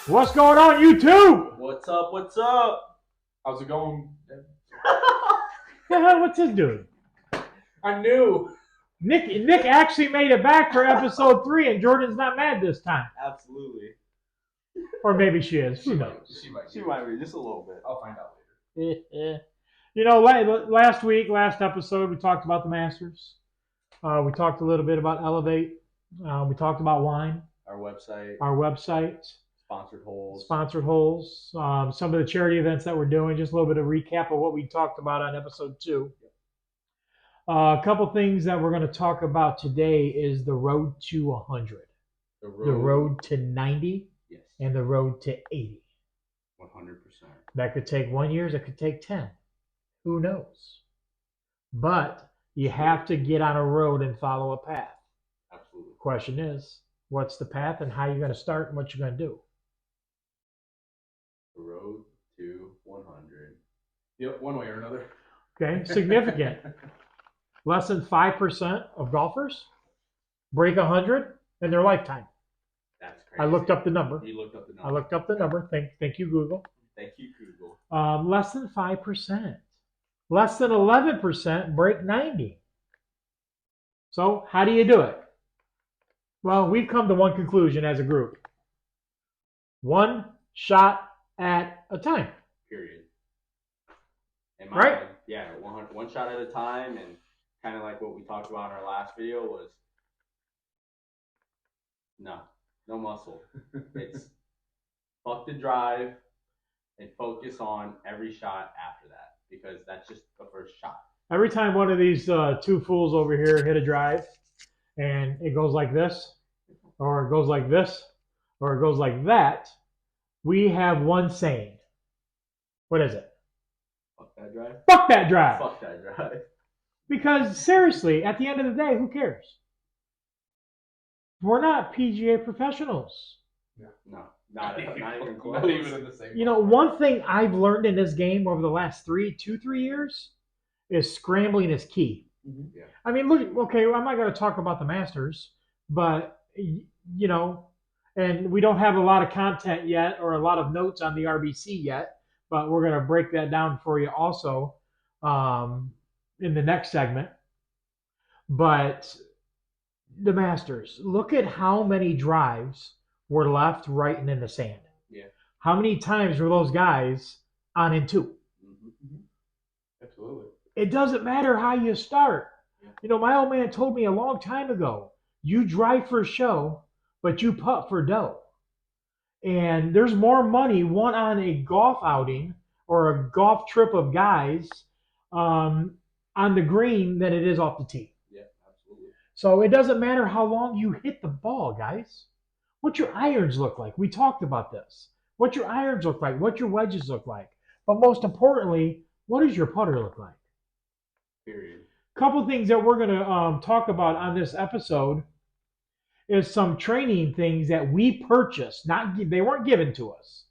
What's going on, YouTube? What's up? What's up? How's it going? What's this dude? I knew. Nick actually made it back for episode 3, and Jordan's not mad this time. Absolutely. Or maybe she is. Who knows? She might be just a little bit. I'll find out later. You know, last episode, we talked about the Masters. We talked a little bit about Elevate. We talked about wine. Our website. Sponsored holes. Some of the charity events that we're doing. Just a little bit of recap of what we talked about on episode 2. A couple things that we're going to talk about today is the road to 100, the road to 90, yes, and the road to 80. 100%. That could take 1 year. That could take 10. Who knows? But you have to get on a road and follow a path. Absolutely. Question is, what's the path and how you're going to start and what you're going to do? The road to 100. Yep, one way or another. Okay, significant. Less than 5% of golfers break 100 in their lifetime. That's crazy. I looked up the number. You looked up the number. I looked up the number. Thank you, Google. Thank you, Google. Less than 5%. Less than 11% break 90. So how do you do it? Well, we've come to one conclusion as a group. One shot at a time. Period. Right? Mind, yeah, one shot at a time, and kind of like what we talked about in our last video was no muscle. It's fuck the drive and focus on every shot after that, because that's just the first shot. Every time one of these two fools over here hit a drive and it goes like this, or it goes like this, or it goes like that, we have one saying. What is it? Fuck that drive. Fuck that drive. Fuck that drive. Because seriously, at the end of the day, who cares? We're not PGA professionals. No, not even close. Not even in the same. You know, one thing I've learned in this game over the last 3 years is scrambling is key. Mm-hmm. Yeah. I mean, look, okay, I'm not going to talk about the Masters, but, you know, and we don't have a lot of content yet or a lot of notes on the RBC yet, but we're going to break that down for you also in the next segment. But the Masters, look at how many drives were left, right, and in the sand. Yeah. How many times were those guys on in 2? Mm-hmm. Absolutely. It doesn't matter how you start. Yeah. You know, my old man told me a long time ago, you drive for show, but you putt for dough. And there's more money won on a golf outing or a golf trip of guys on the green than it is off the tee. Yeah, absolutely. So it doesn't matter how long you hit the ball, guys. What your irons look like. We talked about this. What your irons look like. What your wedges look like. But most importantly, what does your putter look like? Period. Couple things that we're going to talk about on this episode is some training things that we purchased. They weren't given to us.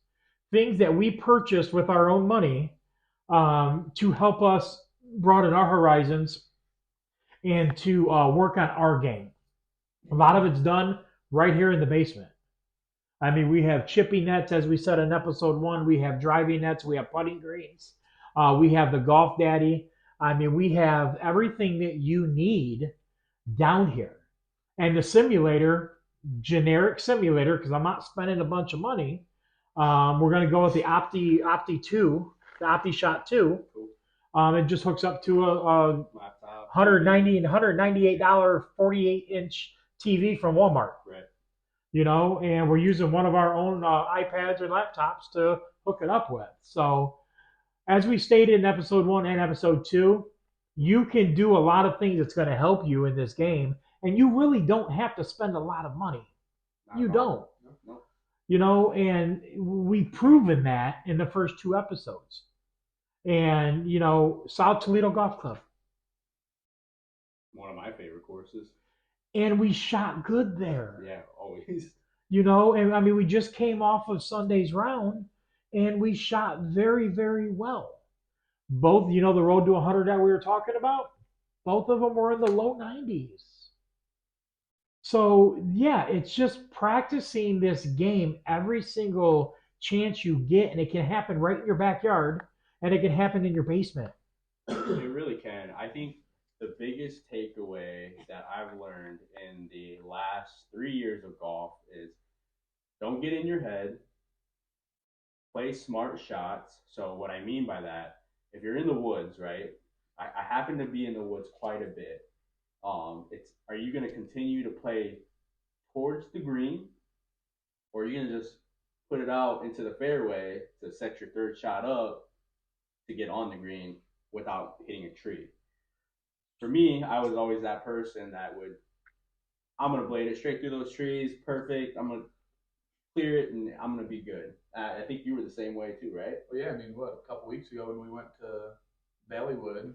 Things that we purchased with our own money to help us broaden our horizons and to work on our game. A lot of it's done right here in the basement. I mean, we have chipping nets, as we said in episode 1. We have driving nets. We have putting greens. We have the Golf Daddy. I mean, we have everything that you need down here. And the simulator, generic simulator, because I'm not spending a bunch of money, we're going to go with the Opti 2, the Opti Shot 2. Cool. It just hooks up to a laptop, $190 and $198 48-inch TV from Walmart. Right. You know, and we're using one of our own iPads or laptops to hook it up with. So, as we stated in episode 1 and episode 2, you can do a lot of things that's going to help you in this game, and you really don't have to spend a lot of money. You don't. No. You know, and we've proven that in the first 2 episodes. And, you know, South Toledo Golf Club. One of my favorite courses. And we shot good there. Yeah, always. You know, and I mean, we just came off of Sunday's round, and we shot very, very well. Both, you know, the road to 100 that we were talking about, both of them were in the low 90s. So yeah, it's just practicing this game every single chance you get, and it can happen right in your backyard, and it can happen in your basement. It really can. I think the biggest takeaway that I've learned in the last 3 years of golf is don't get in your head, play smart shots. So, what I mean by that, if you're in the woods, right? I happen to be in the woods quite a bit. It's are you going to continue to play towards the green, or are you going to just put it out into the fairway to set your third shot up to get on the green without hitting a tree? For me, I was always that person that would, I'm gonna blade it straight through those trees, perfect. I'm gonna clear it, and I'm gonna be good. I think you were the same way too, right? Well, yeah, I mean, what, a couple weeks ago when we went to Valleywood,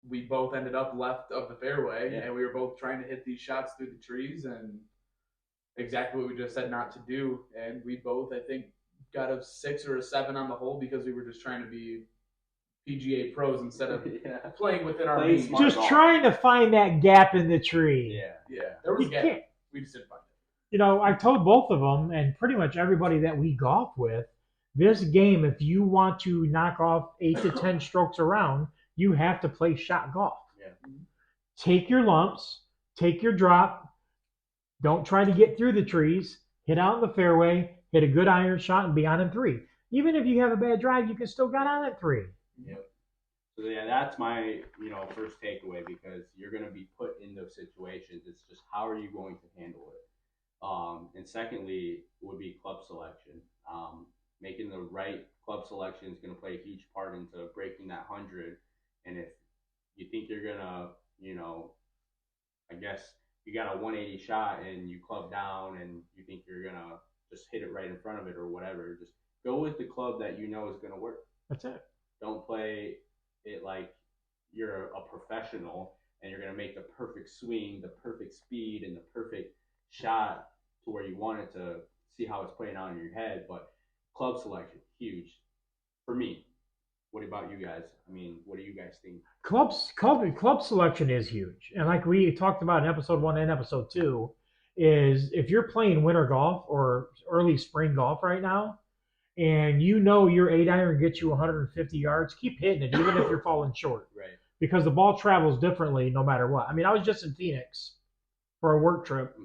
we both ended up left of the fairway, Yeah. and we were both trying to hit these shots through the trees, and exactly what we just said not to do. And we both, I think, got a 6 or a 7 on the hole because we were just trying to be PGA pros instead of Yeah. playing within our Playing means. smart. Just golf. trying to find that gap in the tree. Yeah. Yeah, there was You a gap. can't. We just didn't find it. You know, I told both of them, and pretty much everybody that we golf with, this game, if you want to knock off 8 to 10 strokes around, you have to play shot golf. Yeah. Take your lumps, take your drop. Don't try to get through the trees. Hit out in the fairway, hit a good iron shot, and be on in 3. Even if you have a bad drive, you can still get on at 3. Yep. So yeah, that's my first takeaway, because you're going to be put in those situations. It's just how are you going to handle it. And secondly, would be club selection. Making the right club selection is going to play a huge part into breaking that 100. And if you think you're gonna, I guess you got a 180 shot and you club down and you think you're gonna just hit it right in front of it or whatever, just go with the club that you know is gonna work. That's it. Don't play it like you're a professional and you're gonna make the perfect swing, the perfect speed, and the perfect shot to where you want it to see how it's playing out in your head. But club selection, huge for me. What about you guys? I mean, what do you guys think? Club selection is huge, and like we talked about in episode 1 and episode 2, is if you're playing winter golf or early spring golf right now, and you know your 8 iron gets you 150 yards, keep hitting it even if you're falling short, Right. because the ball travels differently no matter what. I mean, I was just in Phoenix for a work trip,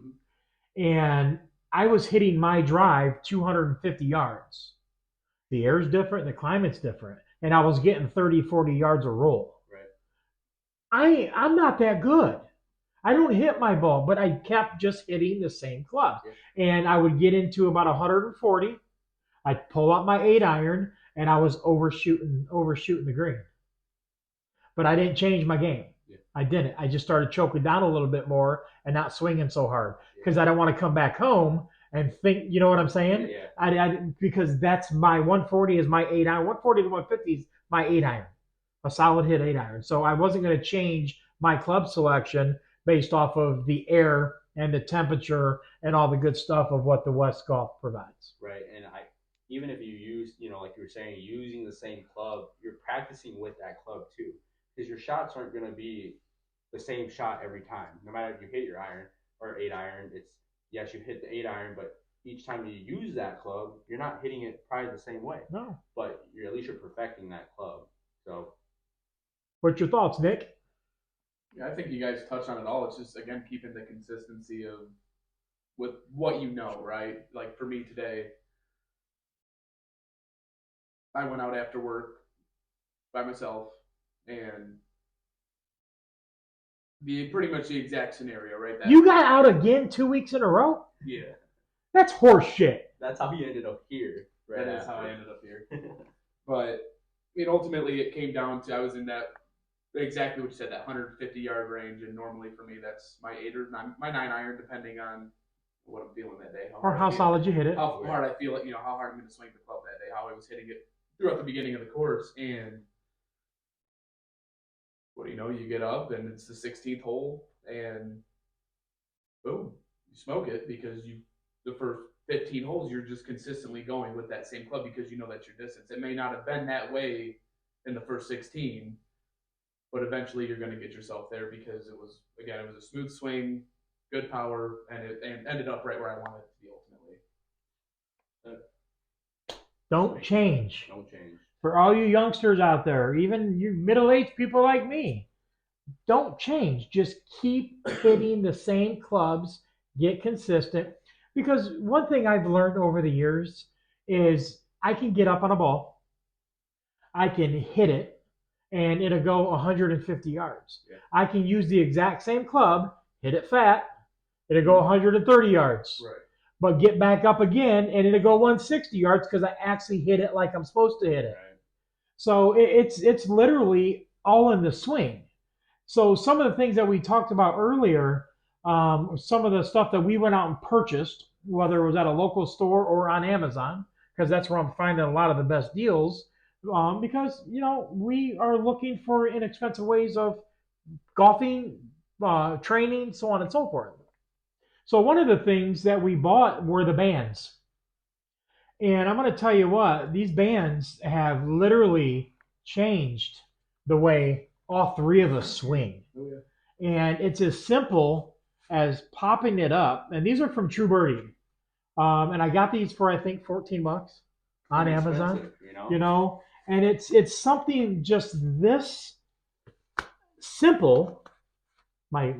and I was hitting my drive 250 yards. The air's different, the climate's different, and I was getting 30, 40 yards a roll. Right. I'm not that good. I don't hit my ball, but I kept just hitting the same club. Yeah. And I would get into about 140. I'd pull out my 8 iron, and I was overshooting the green. But I didn't change my game. Yeah. I didn't. I just started choking down a little bit more and not swinging so hard, because I don't want to come back home and think, you know what I'm saying? Yeah. Because that's my 140 is my 8 iron. 140 to 150 is my 8 iron, a solid hit 8 iron. So I wasn't going to change my club selection based off of the air and the temperature and all the good stuff of what the West Golf provides. Right. And even if you use, like you were saying, using the same club, you're practicing with that club too, because your shots aren't going to be the same shot every time. No matter if you hit your iron or 8 iron, it's yes, you hit the 8 iron, but each time you use that club, you're not hitting it probably the same way. No. But at least you're perfecting that club. So, what's your thoughts, Nick? Yeah, I think you guys touched on it all. It's just, again, keeping the consistency of with what you know, right? Like for me today, I went out after work by myself, and pretty much the exact scenario, right? You got out again 2 weeks in a row? Yeah. That's horse shit. that's how you ended up here. Right. That is how I ended up here. But ultimately it came down to I was in that exactly what you said, that 150-yard range, and normally for me that's my 8 or 9, my 9 iron, depending on what I'm feeling that day, Or how solid you hit it. how hard I feel it, how hard I'm going to swing the club that day, how I was hitting it throughout the beginning of the course. And what do you know? You get up and it's the 16th hole, and boom, you smoke it, because the first 15 holes you're just consistently going with that same club because you know that's your distance. It may not have been that way in the first 16, but eventually you're going to get yourself there because it was a smooth swing. good power, and ended up right where I wanted it to be ultimately. Don't change. Don't change. For all you youngsters out there, even you middle-aged people like me, don't change. Just keep hitting the same clubs, get consistent. Because one thing I've learned over the years is I can get up on a ball, I can hit it, and it'll go 150 yards. Yeah. I can use the exact same club, hit it fat, it'll go 130 yards. Right. But get back up again, and it'll go 160 yards because I actually hit it like I'm supposed to hit it. Right. So it's literally all in the swing. So some of the things that we talked about earlier, some of the stuff that we went out and purchased, whether it was at a local store or on Amazon, because that's where I'm finding a lot of the best deals. Because we are looking for inexpensive ways of golfing, training, so on and so forth. So one of the things that we bought were the bands. And I'm going to tell you what, these bands have literally changed the way all three of us swing. Oh, yeah. And it's as simple as popping it up. And these are from True Birdie. And I got these for, I think, $14 on Pretty Amazon. expensive, You know, and it's something just this simple. My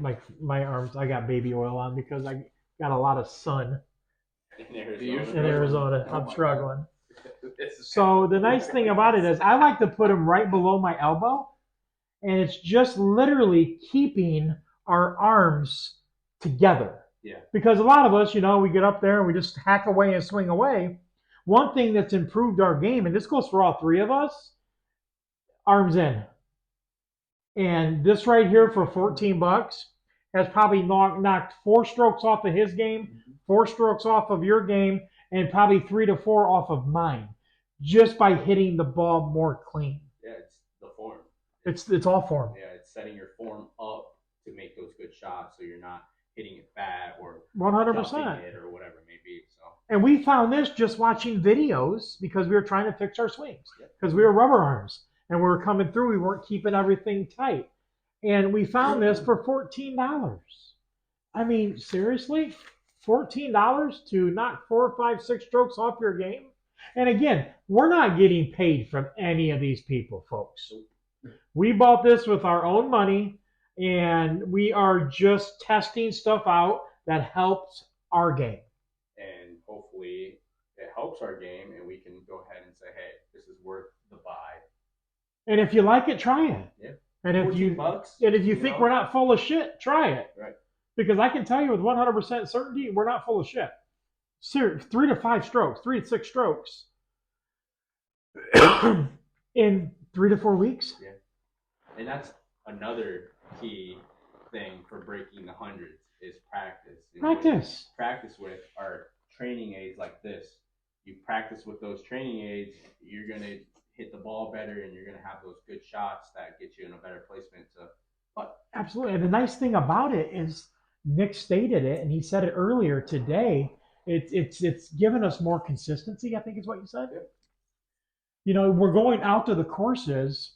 arms, I got baby oil on because I got a lot of sun in Arizona. Oh I'm my struggling. This is So the nice thing about it is I like to put them right below my elbow, and it's just literally keeping our arms together. Yeah. Because a lot of us, we get up there and we just hack away and swing away. One thing that's improved our game, and this goes for all three of us, arms in. And this right here for $14 has probably knocked 4 strokes off of his game, 4 strokes off of your game, and probably 3 to 4 off of mine, just by hitting the ball more clean. Yeah, it's the form. It's all form. Yeah, it's setting your form up to make those good shots, so you're not hitting it fat or 100%. dumping it or whatever it may be. So. And we found this just watching videos because we were trying to fix our swings because we were rubber arms and we were coming through. We weren't keeping everything tight. And we found this for $14. I mean, seriously? $14 to knock 4, 5, 6 strokes off your game? And again, we're not getting paid from any of these people, folks. We bought this with our own money, and we are just testing stuff out that helps our game. And hopefully it helps our game, and we can go ahead and say, hey, this is worth the buy. And if you like it, try it. Yeah. And if you $14, think we're not full of shit, try it. Right. Because I can tell you with 100% certainty, we're not full of shit. 3 to 5 strokes, 3 to 6 strokes in 3 to 4 weeks. Yeah. And that's another key thing for breaking the hundreds is practice. Practice with our training aids like this. You practice with those training aids, you're going to hit the ball better, and you're going to have those good shots that get you in a better placement. Absolutely. And the nice thing about it is Nick stated it, and he said it earlier today. It's given us more consistency, I think is what you said. Yeah. We're going out to the courses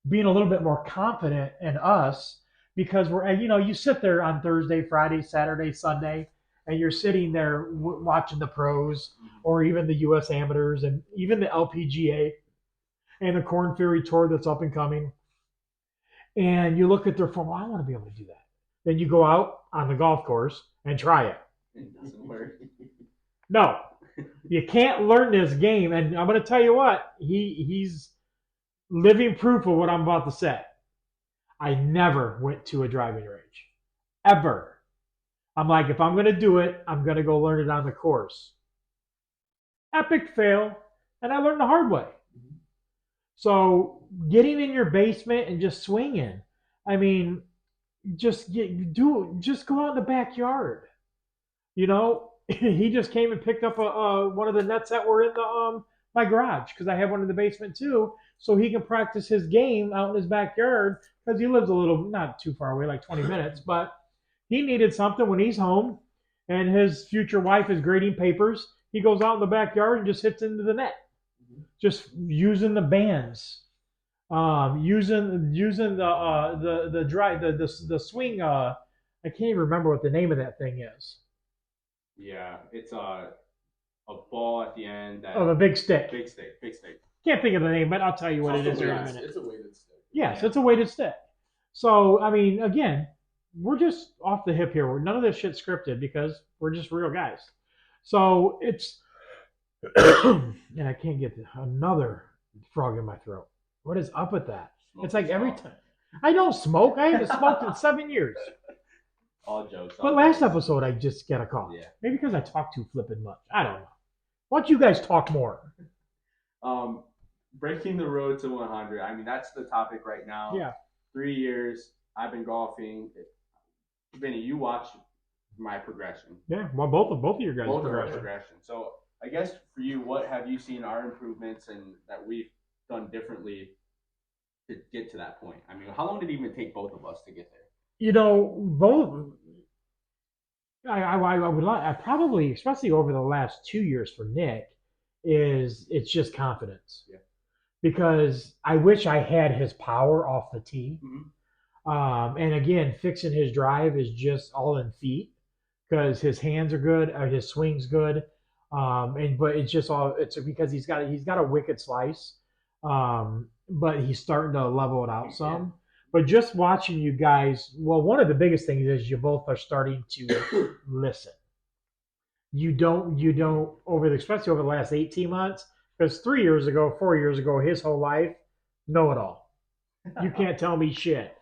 being a little bit more confident in us because you sit there on Thursday, Friday, Saturday, Sunday, and you're sitting there watching the pros or even the U.S. amateurs and even the LPGA and the Corn Ferry Tour that's up and coming. And you look at their form, I want to be able to do that. Then you go out on the golf course and try it. It doesn't work. No, you can't learn this game. And I'm going to tell you what, he's living proof of what I'm about to say. I never went to a driving range, ever. I'm like, if I'm going to do it, I'm going to go learn it on the course. Epic fail, and I learned the hard way. So getting in your basement and just swinging, I mean, just go out in the backyard. He just came and picked up one of the nets that were in my garage because I have one in the basement too, so he can practice his game out in his backyard because he lives a little not too far away, like 20 minutes, but he needed something when he's home and his future wife is grading papers. He goes out in the backyard and just hits into the net, just using the bands, using the swing I can't even remember what the name of that thing is. Yeah, it's a ball at the end Oh, the that big stick. big stick. Can't think of the name, but I'll tell you what it It's is a here in a weighted, minute. it's a weighted stick. Yes, Yeah. it's a weighted stick. So, I mean, again, we're just off the hip here. None of this shit's scripted because we're just real guys. So it's, and I can't get another frog in my throat. What is up with that? Smoke It's like is every off. time. I don't smoke. I haven't smoked in 7 years. All jokes. But all last jokes. episode, I just got a cough. Yeah. Maybe because I talk too flippin' much. I don't know. Why don't you guys talk more? Breaking the road to 100. I mean, that's the topic right now. Yeah. 3 years. I've been golfing. Vinny, you watch my progression. Yeah. Well, both of your guys' Both of Our progression. progression. So I guess for you, what have you seen our improvements and that we've done differently to get to that point? I mean, how long did it even take both of us to get there? You know, both. I would like. I probably, especially over the last 2 years for Nick, is it's just confidence. Yeah. Because I wish I had his power off the tee. Mm-hmm. And again, fixing his drive is just all in feet because his hands are good, his swing's good, but it's just all it's because he's got a wicked slice, but he's starting to level it out some. Yeah. But just watching you guys, well, one of the biggest things is you both are starting to listen. You don't especially over the last 18 months, because 3 years ago, 4 years ago, his whole life, know it all. You can't tell me shit.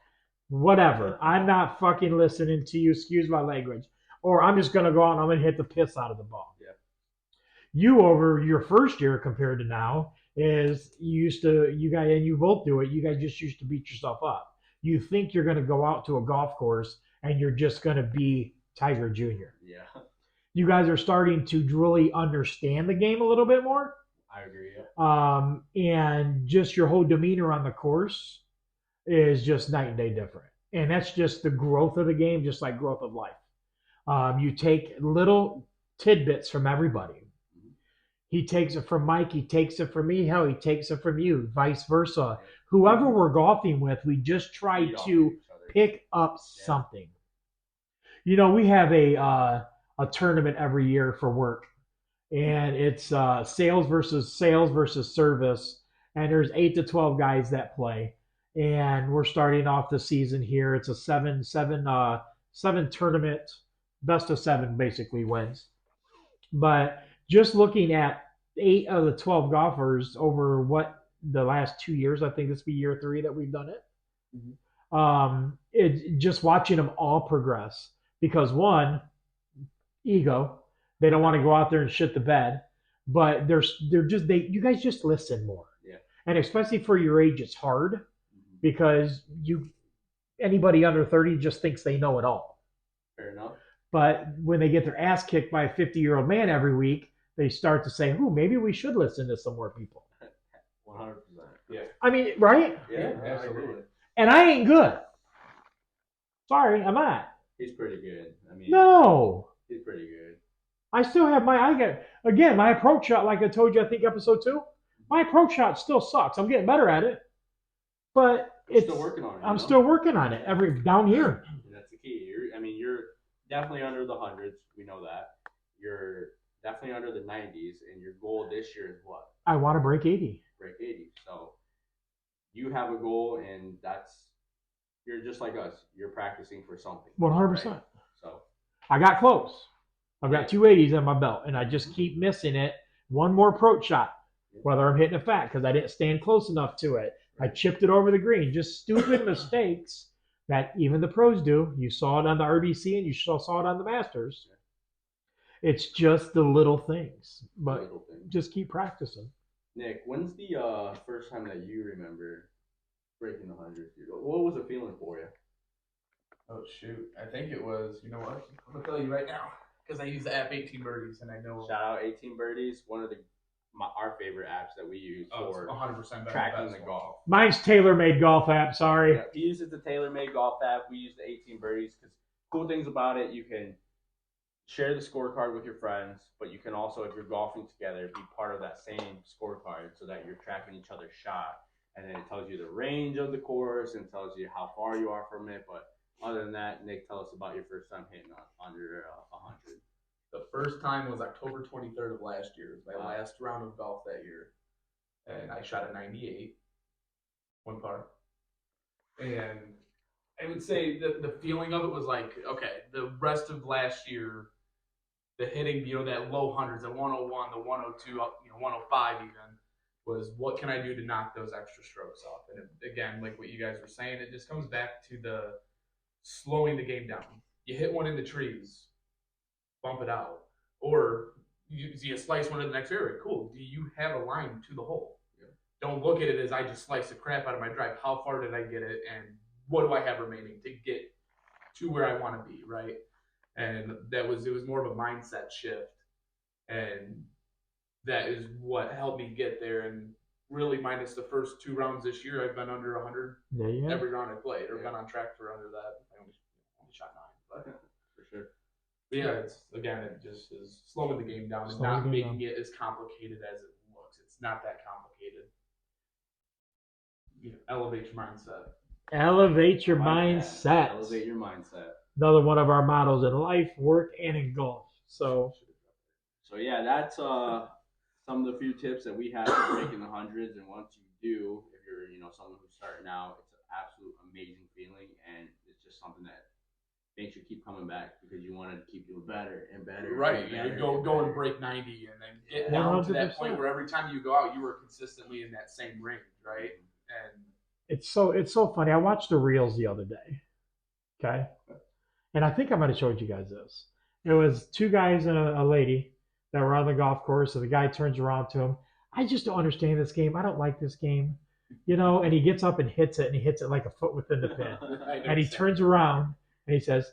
Whatever. I'm not fucking listening to you, excuse my language. Or I'm just gonna go out and I'm gonna hit the piss out of the ball. Yeah. You over your first year compared to now is you guys, and you both do it, you guys just used to beat yourself up. You think you're gonna go out to a golf course and you're just gonna be Tiger Jr. Yeah, You guys are starting to really understand the game a little bit more. I agree. Yeah. And just your whole demeanor on the course is just night and day different. And that's just the growth of the game, just like growth of life. You take little tidbits from everybody. He takes it from Mike. He takes it from me. Hell, he takes it from you. Vice versa. Whoever we're golfing with, we just try Feed off to each other. pick up something. You know, we have a tournament every year for work, and it's sales versus service. And there's 8 to 12 guys that play, and we're starting off the season here. It's a seven tournament, best of 7 basically wins. But just looking at 8 of the 12 golfers over what the last 2 years, I think this will be year 3 that we've done it. It just watching them all progress because one, ego, they don't want to go out there and shit the bed, but you guys just listen more. Yeah. And especially for your age, it's hard because anybody under 30 just thinks they know it all. Fair enough. But when they get their ass kicked by a 50-year-old man every week, they start to say, "Ooh, maybe we should listen to some more people." 100%. Yeah. I mean, right? Yeah, Yeah, absolutely. And I ain't good. Sorry, I'm not. He's pretty good. I mean, No. he's pretty good. I still have my approach shot, like I told you, I think episode 2, my approach shot still sucks. I'm getting better at it. But Still working on it. I'm still working on it down here. And that's the key. You're definitely under the hundreds. We know that. You're definitely under the 90s, and your goal this year is what? I want to break 80. Break 80. So you have a goal, and you're just like us. You're practicing for something. 100%. Right? So I got close. I've got 280s in my belt, and I just keep missing it. One more approach shot, whether I'm hitting a fat because I didn't stand close enough to it. I chipped it over the green. Just stupid mistakes that even the pros do. You saw it on the RBC and you saw it on the Masters. It's just the little things, but little things. just keep practicing. Nick, when's the first time that you remember breaking the 100? What was the feeling for you? Oh shoot! I think it was. You know what? I'm gonna tell you right now because I use the app 18 Birdies and I know. Shout out 18 Birdies, one of our favorite apps that we use for 100% tracking the golf. Mine's TaylorMade Golf app. Sorry. Yeah, he uses the TaylorMade Golf app. We use the 18 Birdies because cool things about it, you can share the scorecard with your friends, but you can also, if you're golfing together, be part of that same scorecard so that you're tracking each other's shot. And then it tells you the range of the course and tells you how far you are from it. But Other than that, Nick, tell us about your first time hitting under 100. The first time was October 23rd of last year. It was my last round of golf that year. And I shot a 98, one par. And I would say the feeling of it was like, okay, the rest of last year, the hitting, that low hundreds, the 101, the 102, 105 even, was what can I do to knock those extra strokes off? And again, like what you guys were saying, it just comes back to the slowing the game down. You hit one in the trees, bump it out. Or you slice one in the next area. Cool. Do you have a line to the hole? Yeah. Don't look at it as I just sliced the crap out of my drive. How far did I get it? And what do I have remaining to get to where I want to be, right? And it was more of a mindset shift. And that is what helped me get there. And really, minus the first 2 rounds this year, I've been under 100 every round I played, or been on track for under that. I only shot 9, but for sure. But yeah, it just is slowing the game down and not making it as complicated as it looks. It's not that complicated. Elevate your mindset. Elevate your mindset. Elevate your mindset. Another one of our mottos in life, work, and in golf. So yeah, that's some of the few tips that we have for breaking the hundreds. And once you do, if you're someone who's starting out, it's an absolute amazing feeling, and it's just something that makes you keep coming back because you want to keep doing better and better. Right. You go and break 90 and then get down to that point where every time you go out, you were consistently in that same range, right? And it's so funny. I watched the reels the other day. Okay. And I think I might have showed you guys this. It was 2 guys and a lady that were on the golf course, and the guy turns around to him. I just don't understand this game. I don't like this game. And he gets up and hits it, and he hits it like a foot within the pin. And he turns around and he says,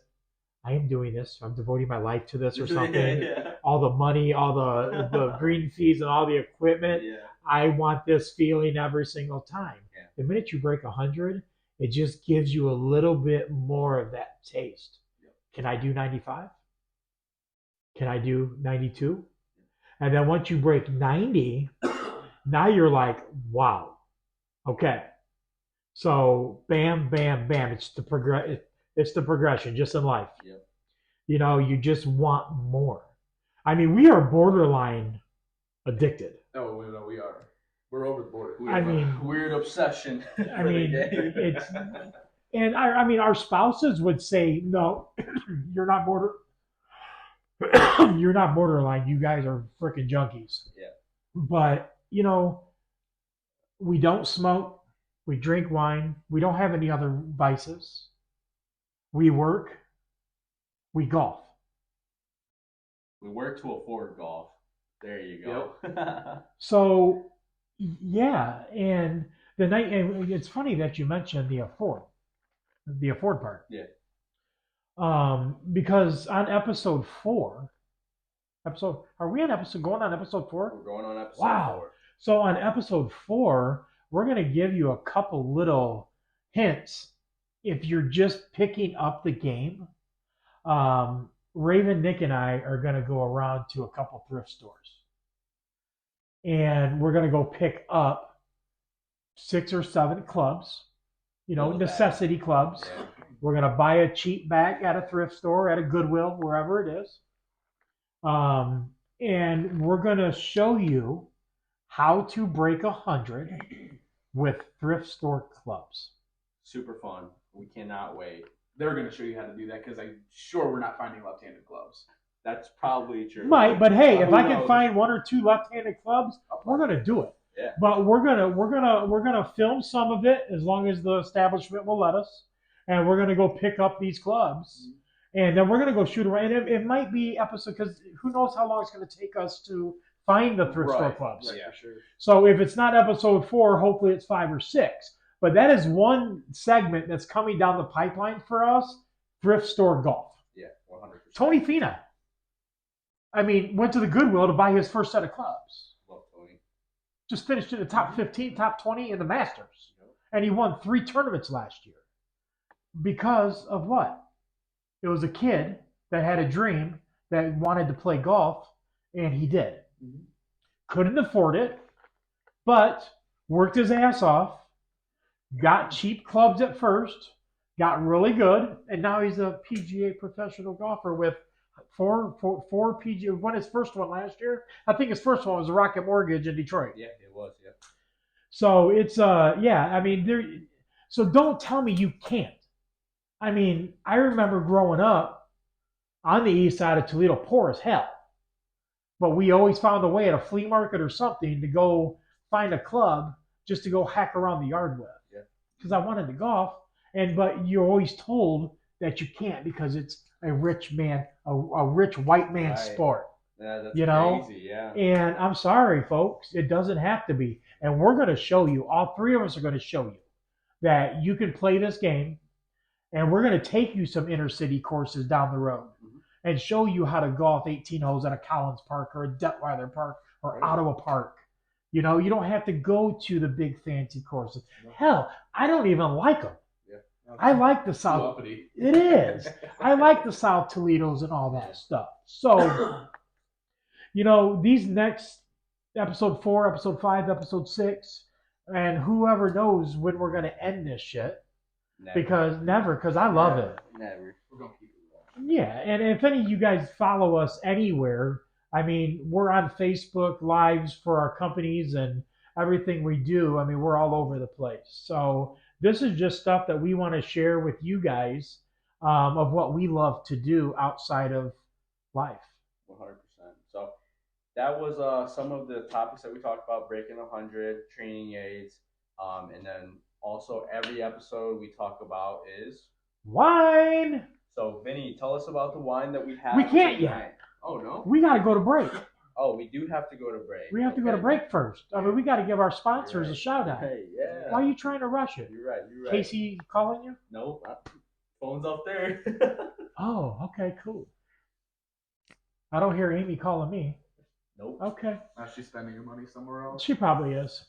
I am doing this. I'm devoting my life to this or something. Yeah. All the money, all the green fees, and all the equipment. Yeah. I want this feeling every single time. Yeah. The minute you break 100, it just gives you a little bit more of that taste. Yeah. Can I do 95? Can I do 92? And then once you break 90, now you're like, wow. Okay. So bam, bam, bam. It's the progression just in life. Yep. You just want more. I mean, we are borderline addicted. Oh, no, we are. We're over the border. I mean, weird obsession. I mean, our spouses would say, no, you're not you're not borderline. You guys are freaking junkies. Yeah. But, we don't smoke. We drink wine. We don't have any other vices. We work. We golf. We work to afford golf. There you go. Yep. So, yeah. And it's funny that you mentioned the afford part. Yeah. Because on episode 4, are we going on episode 4? We're going on episode 4. So on episode 4, we're going to give you a couple little hints if you're just picking up the game. Raven, Nick, and I are going to go around to a couple thrift stores. And we're going to go pick up 6 or 7 clubs, necessity clubs. Yeah. We're going to buy a cheap bag at a thrift store, at a Goodwill, wherever it is. And we're going to show you how to break 100 with thrift store clubs. Super fun. We cannot wait. They're going to show you how to do that because I'm sure we're not finding left-handed clubs. That's probably true. Might, but hey, if I can find 1 or 2 left-handed clubs, we're going to do it. Yeah. But we're gonna film some of it as long as the establishment will let us, and we're gonna go pick up these clubs, and then we're gonna go shoot around. And it might be episode because who knows how long it's gonna take us to find the thrift store clubs. Right, yeah, sure. So if it's not episode 4, hopefully it's 5 or 6. But that is one segment that's coming down the pipeline for us: thrift store golf. Yeah, 100%. Tony Fina, went to the Goodwill to buy his first set of clubs. Love Tony. Just finished in the top 15, top 20 in the Masters. And he won 3 tournaments last year. Because of what? It was a kid that had a dream that wanted to play golf, and he did. Mm-hmm. Couldn't afford it, but worked his ass off, got cheap clubs at first, got really good, and now he's a PGA professional golfer with four PGA. Won his first one last year. I think his first one was Rocket Mortgage in Detroit. Yeah, it was. Yeah. So it's yeah. I mean, there. So don't tell me you can't. I mean, I remember growing up on the east side of Toledo, poor as hell, but we always found a way at a flea market or something to go find a club just to go hack around the yard with. Yeah. Because I wanted to golf, but you're always told that you can't because it's a rich man, a rich white man Right. sport. Yeah, that's You know? crazy. Yeah. And I'm sorry, folks, it doesn't have to be. And we're going to show you, all three of us are going to show you that you can play this game, and we're going to take you some inner city courses down the road and show you how to golf 18 holes at a Collins Park or a Detweiler Park or Right. Ottawa Park. You know, you don't have to go to the big fancy courses. Hell, I don't even like them. I like the South. Uppity. It is. I like the South Toledos and all that stuff. So, you know, these next episode 4, episode 5, episode 6, and whoever knows when we're going to end this shit. Never. Because I love it. Never. We're gonna keep it going. Yeah, and if any of you guys follow us anywhere, I mean, we're on Facebook Lives for our companies and everything we do. I mean, we're all over the place. So this is just stuff that we want to share with you guys of what we love to do outside of life. 100%. So that was some of the topics that we talked about: breaking 100, training aids, and then also every episode we talk about is Wine. So, Vinny, tell us about the wine that we have. We can't tonight. yet. Oh, no? We got to go to break. Oh, we do have to go to break. We have to go to break first. I mean, we got to give our sponsors a shout out. Hey, yeah. Why are you trying to rush it? You're right. Casey calling you? Nope. Phone's up there. Oh, okay, cool. I don't hear Amy calling me. Nope. Okay. Now she's spending her money somewhere else. She probably is.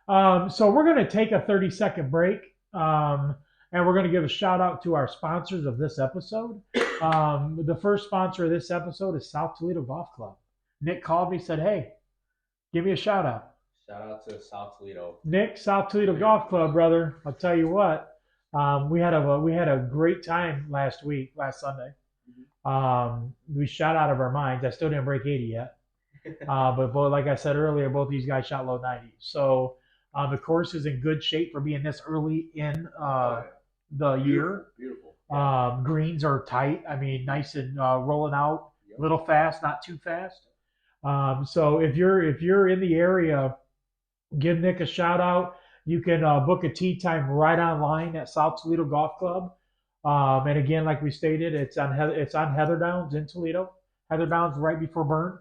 So we're going to take a 30-second break, and we're going to give a shout out to our sponsors of this episode. The first sponsor of this episode is South Toledo Golf Club. Nick called me, said, "Hey, give me a shout out." Shout out to South Toledo. Nick, South Toledo Golf Club, brother. I'll tell you what. We had a great time last Sunday. We shot out of our minds. I still didn't break 80 yet. But like I said earlier, both these guys shot low 90s. So the course is in good shape for being this early in the year. Beautiful. Greens are tight. I mean, nice and rolling out. A little fast, not too fast. So if you're in the area, give Nick a shout out. You can book a tee time right online at South Toledo Golf Club. And again, like we stated, it's on Heather Downs in Toledo. Heather Downs right before Burn.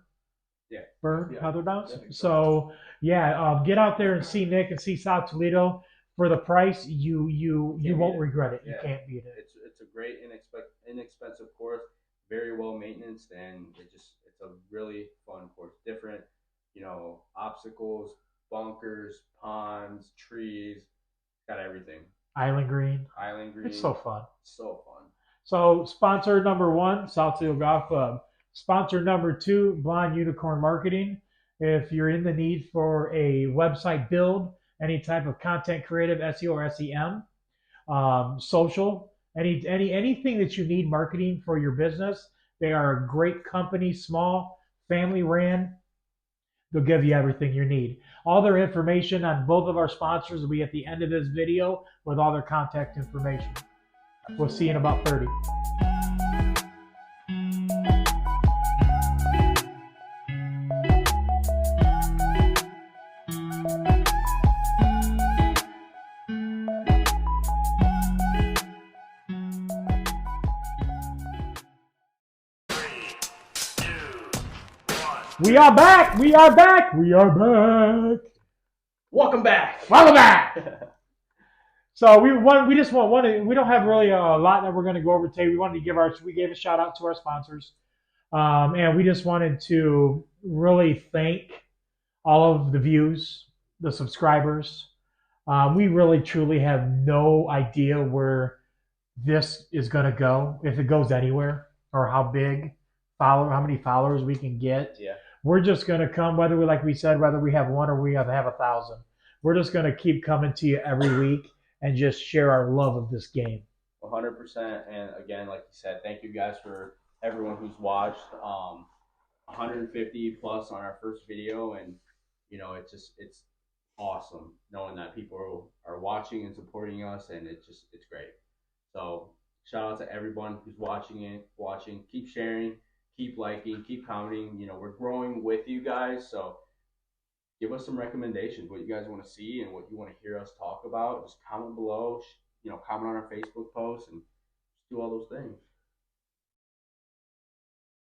Yeah. Burn, yeah. Heather Downs. So yeah, get out there and see Nick and see South Toledo. For the price, you won't regret it. You can't beat it. It's a great inexpensive course, very well maintained, and it's a really fun course. Different, obstacles, bunkers, ponds, trees, got everything. Island Green. It's so fun. So fun. So sponsor number 1, South Toledo Golf Club. Sponsor number 2, Blonde Unicorn Marketing. If you're in the need for a website build, any type of content creative, SEO or SEM, social, anything that you need marketing for your business, they are a great company, small, family ran. They'll give you everything you need. All their information on both of our sponsors will be at the end of this video with all their contact information. We'll see you in about 30. We are back. We are back. We are back. Welcome back. Welcome back. So we just want one. We don't have really a lot that we're going to go over today. We gave a shout out to our sponsors, and we just wanted to really thank all of the views, the subscribers. We really truly have no idea where this is going to go, if it goes anywhere, or how many followers we can get. Yeah. We're just going to come, whether we have one or we have 1,000. We're just going to keep coming to you every week and just share our love of this game. 100%. And again, like you said, thank you guys for everyone who's watched. 150 plus on our first video, and it's awesome knowing that people are watching and supporting us, and it's great. So shout out to everyone who's watching. Keep sharing, keep liking, keep commenting. We're growing with you guys, so give us some recommendations, what you guys want to see and what you want to hear us talk about. Just comment below, comment on our Facebook post, and just do all those things.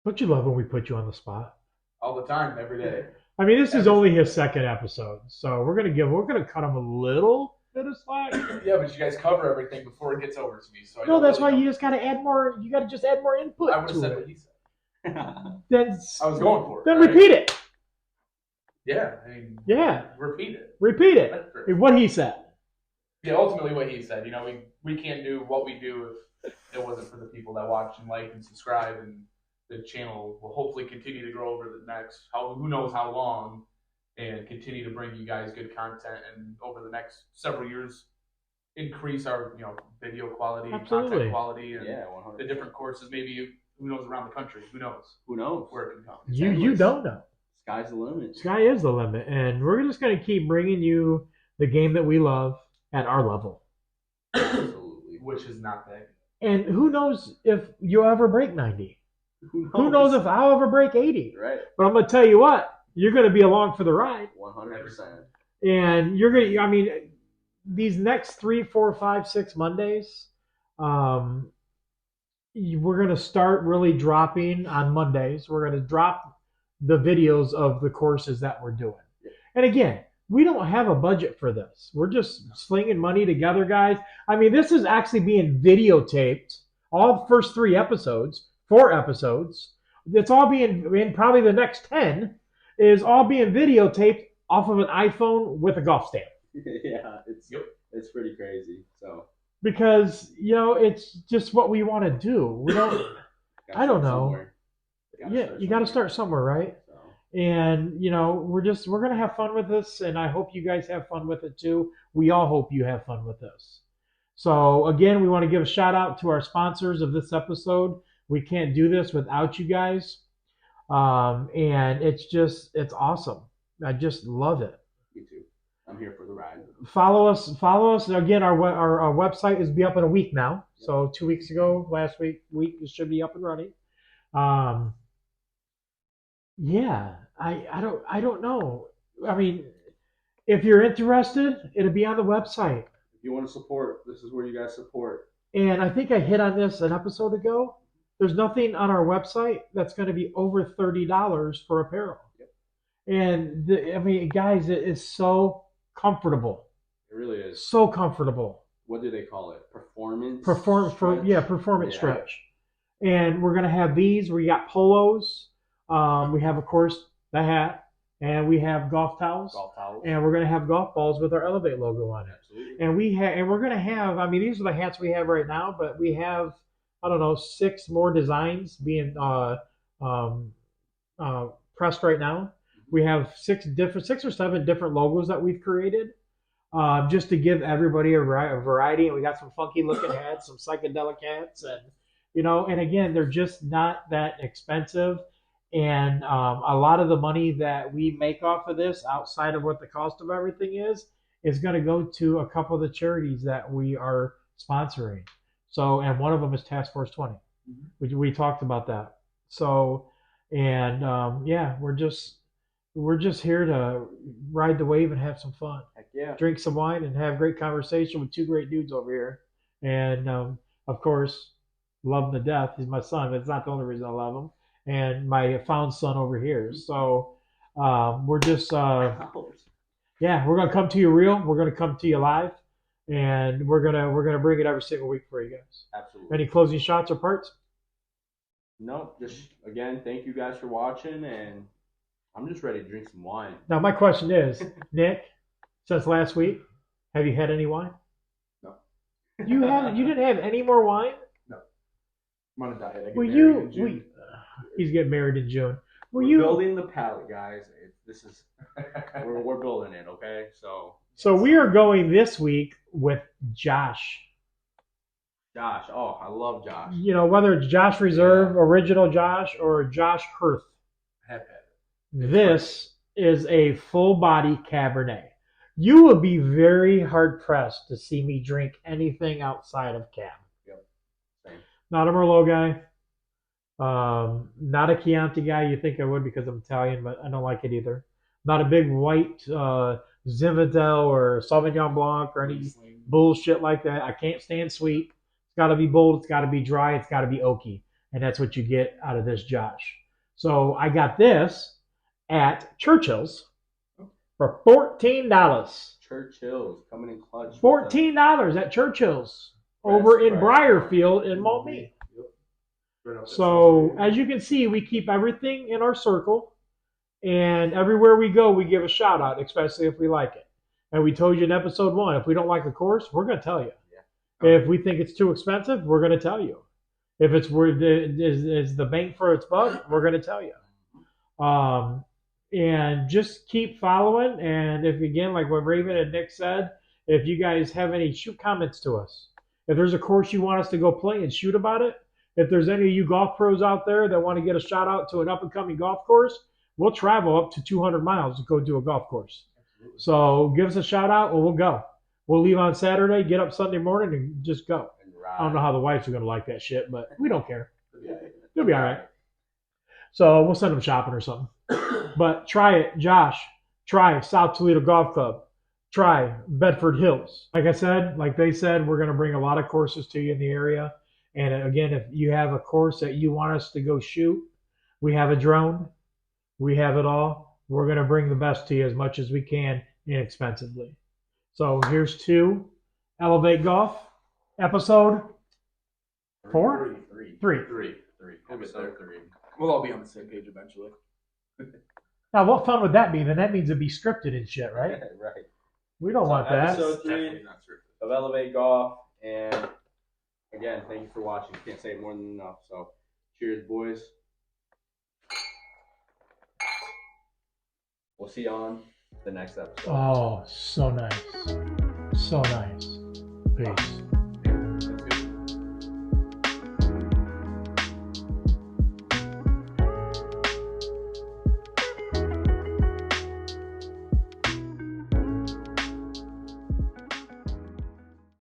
Don't you love when we put you on the spot? All the time, every day. I mean, this is only his second episode, so we're gonna cut him a little bit of slack. Yeah, but you guys cover everything before it gets over to me, so no, that's why you just gotta add more. You gotta just add more input. I would have to said it. what he said. Then I was going for it. Then right? repeat it. Yeah, I mean, Yeah, repeat it. repeat it. What he said. Yeah, ultimately what he said. We can't do what we do if it wasn't for the people that watch and like and subscribe, and the channel will hopefully continue to grow over the next who knows how long, and continue to bring you guys good content, and over the next several years increase our video quality, content quality, and the different courses. Maybe who knows around the country? Who knows where it can come? You don't know. Sky's the limit. Sky is the limit, and we're just gonna keep bringing you the game that we love at our level. Absolutely. Which is not that good. And who knows if you'll ever break 90? Who knows if I'll ever break 80? Right. But I'm gonna tell you what, you're gonna be along for the ride. 100%. And you're gonna. I mean, these next 3, 4, 5, 6 Mondays, we're gonna start really dropping on Mondays. We're gonna drop the videos of the courses that we're doing. And again, we don't have a budget for this. We're just slinging money together, guys. I mean, this is actually being videotaped. All the first 3 episodes, 4 episodes. It's all being, in probably the next 10, is all being videotaped off of an iPhone with a golf stand. Yeah, it's pretty crazy. So because it's just what we want to do. We don't. I don't know. You got to start somewhere, right? So. And we're gonna have fun with this, and I hope you guys have fun with it too. We all hope you have fun with this. So again, we want to give a shout out to our sponsors of this episode. We can't do this without you guys, and it's awesome. I just love it. Me too. I'm here for the ride. Follow us. Again, our website is be up in a week now. Yep. So 2 weeks ago, last week it should be up and running. Yeah, I don't know. I mean, if you're interested, it'll be on the website. If you want to support, this is where you guys support. And I think I hit on this an episode ago. There's nothing on our website that's going to be over $30 for apparel. Yep. And I mean, guys, it is so comfortable. It really is. So comfortable. What do they call it? Performance stretch. And we're going to have these. We got polos. We have, of course, the hat, and we have golf towels. And we're going to have golf balls with our Elevate logo on it. Absolutely. And we're going to have. I mean, these are the hats we have right now, but we have, I don't know, 6 more designs being pressed right now. We have 6 or 7 different logos that we've created, just to give everybody a variety. And we got some funky looking hats, some psychedelic hats, and and again, they're just not that expensive. And a lot of the money that we make off of this, outside of what the cost of everything is going to go to a couple of the charities that we are sponsoring. So, and one of them is Task Force 20. Mm-hmm. We talked about that. So, and yeah, we're just here to ride the wave and have some fun. Heck yeah. Drink some wine and have great conversation with 2 great dudes over here. And of course, love him to death. He's my son, but it's not the only reason I love him. And my found son over here. So we're just, yeah, we're gonna come to you real. We're gonna come to you live, and we're gonna bring it every single week for you guys. Absolutely. Any closing shots or parts? No, just again, thank you guys for watching, and I'm just ready to drink some wine. Now my question is, Nick, since last week, have you had any wine? No. You didn't have any more wine? No. I'm on a diet. He's getting married in June. We're building the palate, guys. We're building it, okay? So So we are going this week with Josh. Josh. Oh, I love Josh. You know, whether it's Josh Reserve, original Josh, or Josh Hirth. Have had it. This is a full body Cabernet. You would be very hard pressed to see me drink anything outside of Cab. Yep. Same. Not a Merlot guy. Not a Chianti guy. You think I would because I'm Italian, but I don't like it either. Not a big white Zinfandel or Sauvignon Blanc or any Riesling. bullshit like that. I can't stand sweet. It's got to be bold. It's got to be dry. It's got to be oaky. And that's what you get out of this Josh. So I got this at Churchill's for $14. Churchill's coming in clutch. $14 at Churchill's over in Briarfield in Maumee. Right up that So street. as you can see, we keep everything in our circle, and everywhere we go, we give a shout out, especially if we like it. And we told you in episode 1, if we don't like a course, we're going to tell you. Yeah. If we think it's too expensive, we're going to tell you. If it's worth is the bang for its buck, we're going to tell you. And just keep following. And if again, like what Raven and Nick said, if you guys have any, shoot comments to us. If there's a course you want us to go play and shoot about it, if there's any of you golf pros out there that want to get a shout out to an up and coming golf course, we'll travel up to 200 miles to go do a golf course. Absolutely. So give us a shout out and we'll go. We'll leave on Saturday, get up Sunday morning, and just go. And ride. I don't know how the wives are going to like that shit, but we don't care. Yeah. You'll be all right. So we'll send them shopping or something. But try it, Josh. Try South Toledo Golf Club. Try Bedford Hills. Like I said, like they said, we're going to bring a lot of courses to you in the area. And again, if you have a course that you want us to go shoot, we have a drone. We have it all. We're going to bring the best to you as much as we can inexpensively. So here's to Elevate Golf, episode 4? Three. 3. Three. We'll get there. 3. We'll all be on the same page eventually. Now, what fun would that be? Then that means it'd be scripted and shit, right? Right. We don't So want that. episode 3 Definitely not true. of Elevate Golf. And again, thank you for watching. Can't say it more than enough. So cheers, boys. We'll see you on the next episode. Oh, so nice. So nice. Peace.